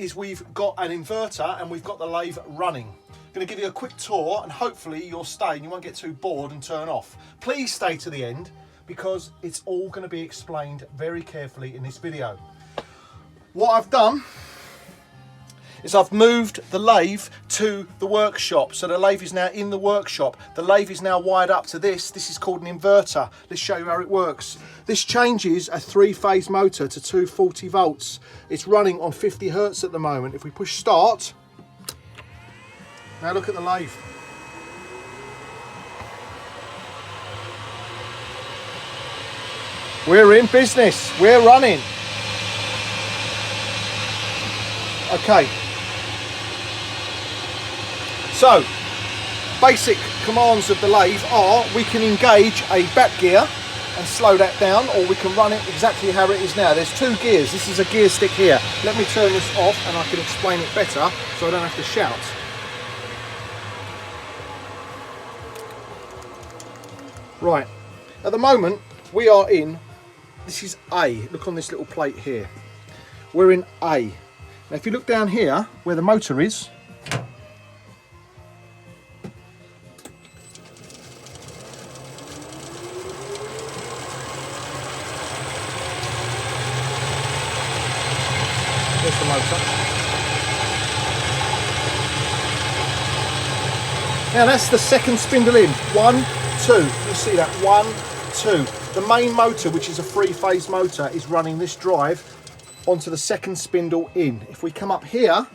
is we've got an inverter and we've got the lathe running. I'm going to give you a quick tour and hopefully you'll stay and you won't get too bored and turn off. Please stay to the end because it's all going to be explained very carefully in this video. What I've done is I've moved the lathe to the workshop. So the lathe is now in the workshop. The lathe is now wired up to this. This is called an inverter. Let's show you how it works. This changes a 3-phase motor to 240 volts. It's running on 50 hertz at the moment. If we push start, now look at the lathe. We're in business, we're running. Okay. So, basic commands of the lathe are we can engage a back gear and slow that down, or we can run it exactly how it is now. There's 2 gears. This is a gear stick here. Let me turn this off and I can explain it better so I don't have to shout. Right, at the moment we are in, this is A. Look on this little plate here. We're in A. Now if you look down here where the motor is, there's the motor. Now that's the second spindle in. 1, 2. You see that? 1, 2. The main motor, which is a 3-phase motor, is running this drive onto the second spindle in. If we come up here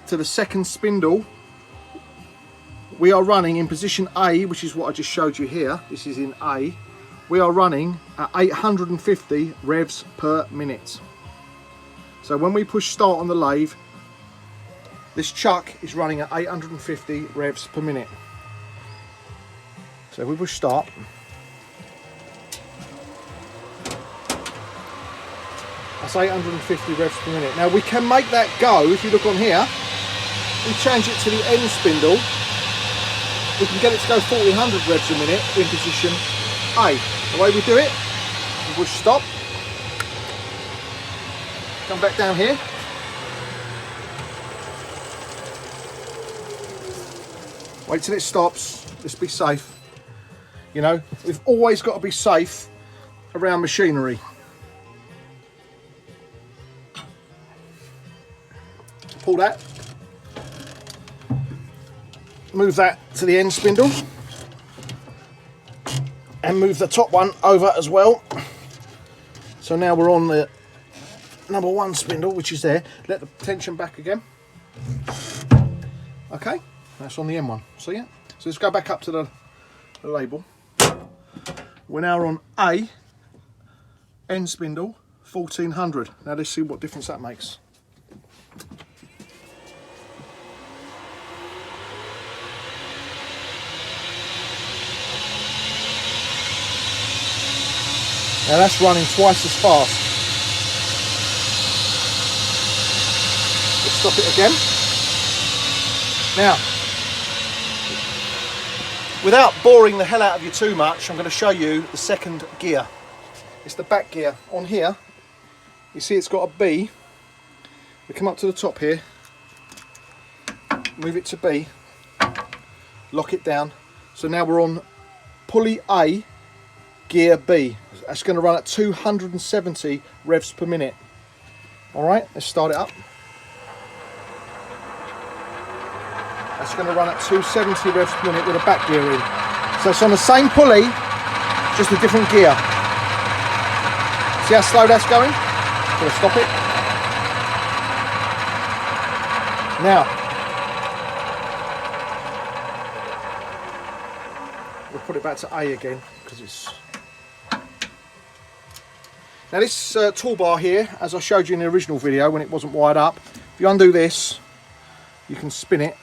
to the second spindle, we are running in position A, which is what I just showed you here. This is in A. We are running at 850 revs per minute. So when we push start on the lathe, this chuck is running at 850 revs per minute. So if we push start, that's 850 revs per minute. Now we can make that go, if you look on here, we change it to the end spindle, we can get it to go 1400 revs a minute in position A. The way we do it, we push stop, come back down here, wait till it stops. Let's be safe. You know, we've always got to be safe around machinery. Pull that, move that to the end spindle and move the top one over as well. So now we're on the number 1 spindle, which is there. Let the tension back again. Okay, that's on the M1. See it? So let's go back up to the label. We're now on A, end spindle, 1400. Now let's see what difference that makes. Now that's running twice as fast. Let's stop it again. Now, without boring the hell out of you too much, I'm going to show you the second gear. It's the back gear. On here, you see it's got a B. We come up to the top here, move it to B, lock it down. So now we're on pulley A, gear B. That's going to run at 270 revs per minute. Alright, let's start it up. That's going to run at 270 revs per minute with a back gear in. So it's on the same pulley, just a different gear. See how slow that's going? I'm going to stop it. Now, we'll put it back to A again because it's... Now this toolbar here, as I showed you in the original video when it wasn't wired up, if you undo this, you can spin it.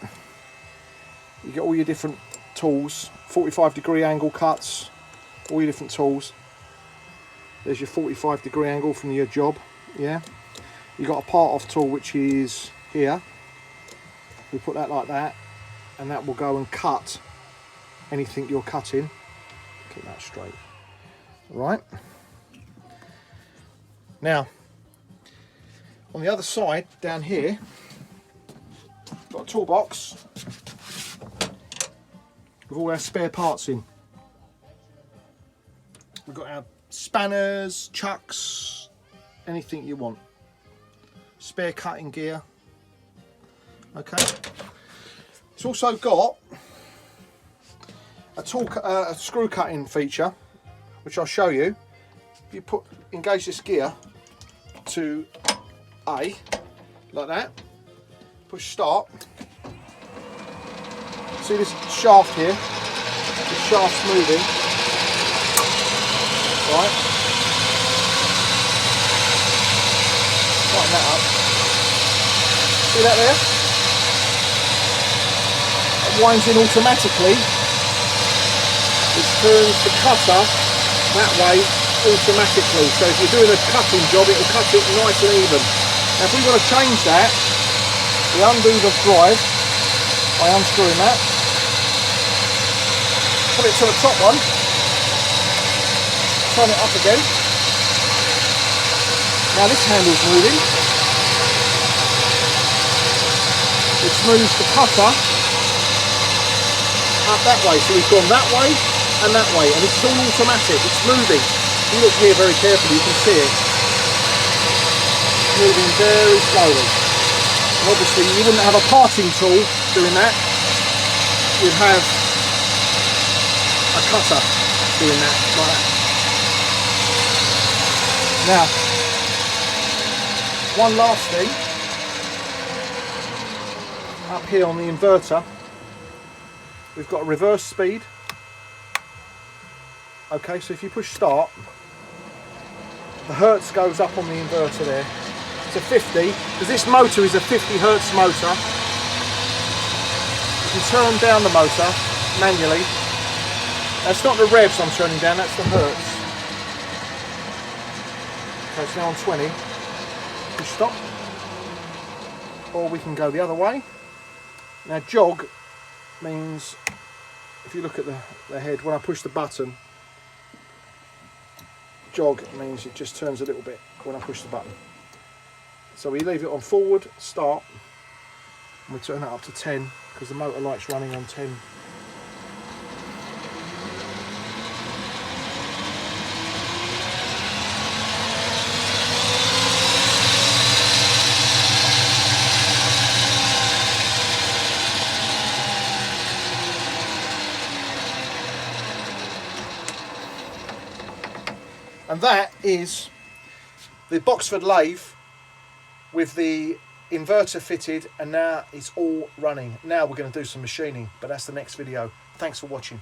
You get all your different tools, 45-degree angle cuts, all your different tools. There's your 45-degree angle from your job, yeah. You got a part-off tool which is here. We put that like that, and that will go and cut anything you're cutting. Keep that straight. All right. Now, On the other side, down here, got a toolbox with all our spare parts in. We've got our spanners, chucks, anything you want. Spare cutting gear. Okay. It's also got a screw cutting feature, which I'll show you. You engage this gear to A, like that. Push start. See this shaft here? The shaft's moving. Right. Tighten that up. See that there? It winds in automatically. It turns the cutter that way automatically. So if you're doing a cutting job, it will cut it nice and even. Now if we want to change that, we undo the drive by unscrewing that. Put it to the top one. Turn it up again. Now this handle's moving. Which moves the cutter up that way. So we've gone that way and that way, and it's all automatic. It's moving. If you look here very carefully, you can see it. It's moving very slowly. And obviously, you wouldn't have a parting tool doing that. You'd have a cutter doing that like that. Now, one last thing. Up here on the inverter, we've got a reverse speed. Okay, so if you push start, the hertz goes up on the inverter there. It's a 50, because this motor is a 50 hertz motor. You can turn down the motor manually. That's not the revs I'm turning down, that's the hertz. So it's now on 20. Push stop. Or we can go the other way. Now jog means, if you look at the head, when I push the button, jog means it just turns a little bit when I push the button. So we leave it on forward, start, and we turn it up to 10 because the motor light's running on 10. And that is the Boxford lathe with the inverter fitted, and now it's all running. Now we're going to do some machining, but that's the next video. Thanks for watching.